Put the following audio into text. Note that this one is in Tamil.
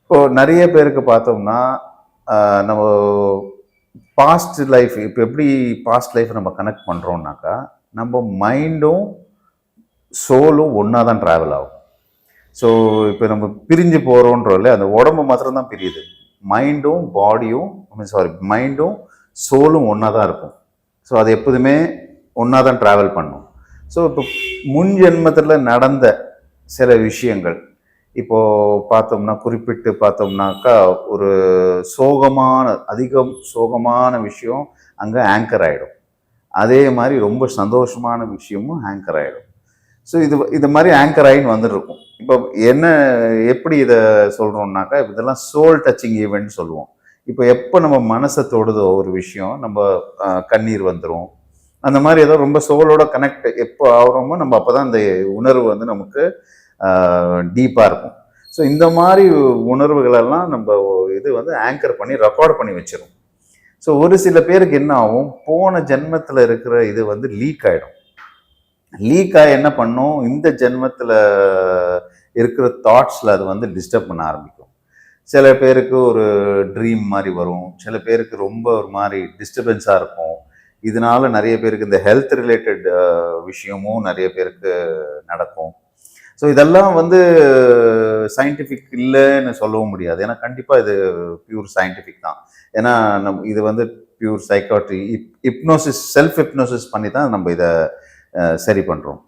இப்போ நிறைய பேருக்கு பார்த்தோம்னா, நம்ம பாஸ்ட் லைஃப் இப்போ எப்படி பாஸ்ட் லைஃப் நம்ம கனெக்ட் பண்ணுறோம்னாக்கா, நம்ம மைண்டும், சோலும் ஒண்ணா தான் ட்ராவல் ஆகும். ஸோ இப்போ நம்ம பிரிஞ்சு போகிறோன்றோம்ல, அந்த உடம்பு மாத்திரம் தான் பிரியுது. மைண்டும், பாடியும் மைண்டும், சோலும் ஒன்றா தான் இருக்கும். ஸோ அது எப்போதுமே ஒன்றா தான் ட்ராவல் பண்ணும். ஸோ இப்போ முன் ஜென்மத்தில் நடந்த சில விஷயங்கள், இப்போ பார்த்தோம்னா குறிப்பிட்டு பார்த்தோம்னாக்கா, ஒரு அதிகம் சோகமான விஷயம் அங்கே ஆங்கர் ஆகிடும். அதே மாதிரி ரொம்ப சந்தோஷமான விஷயமும் ஆங்கர் ஆகிடும். ஸோ இது மாதிரி ஆங்கர் ஆகின்னு வந்துருக்கும். இப்போ என்ன எப்படி இதை சொல்கிறோம்னாக்கா, இதெல்லாம் சோல் டச்சிங் ஈவெண்ட் சொல்லுவோம். இப்போ எப்போ நம்ம மனசை தொடுதோ ஒரு விஷயம், நம்ம கண்ணீர் வந்துடும். அந்த மாதிரி ஏதோ ரொம்ப சோலோட கனெக்ட் எப்போ ஆகிறோமோ நம்ம அப்போ தான் அந்த உணர்வு வந்து நமக்கு டீப்பாக இருக்கும். ஸோ இந்த மாதிரி உணர்வுகளெல்லாம் நம்ம இது வந்து ஆங்கர் பண்ணி ரெக்கார்ட் பண்ணி வச்சிடும். ஸோ ஒரு சில பேருக்கு என்ன ஆகும், போன ஜென்மத்தில் இருக்கிற இது வந்து லீக் ஆகிடும். லீக் ஆகி என்ன பண்ணும், இந்த ஜென்மத்தில் இருக்கிற தாட்ஸில் அது வந்து டிஸ்டர்ப் பண்ண ஆரம்பிக்கும். சில பேருக்கு ஒரு ட்ரீம் மாதிரி வரும், சில பேருக்கு ரொம்ப ஒரு மாதிரி டிஸ்டர்பன்ஸாக இருக்கும். இதனால நிறைய பேருக்கு இந்த ஹெல்த் ரிலேட்டட் விஷயமும் நிறைய பேருக்கு நடக்கும். ஸோ இதெல்லாம் வந்து சயின்டிஃபிக் இல்லைன்னு சொல்லவும் முடியாது. ஏன்னா கண்டிப்பாக இது பியூர் சயின்டிஃபிக் தான். ஏன்னா இது வந்து pure psychiatry, hypnosis, self hypnosis பண்ணி தான் நம்ம இதை சரி பண்ணுறோம்.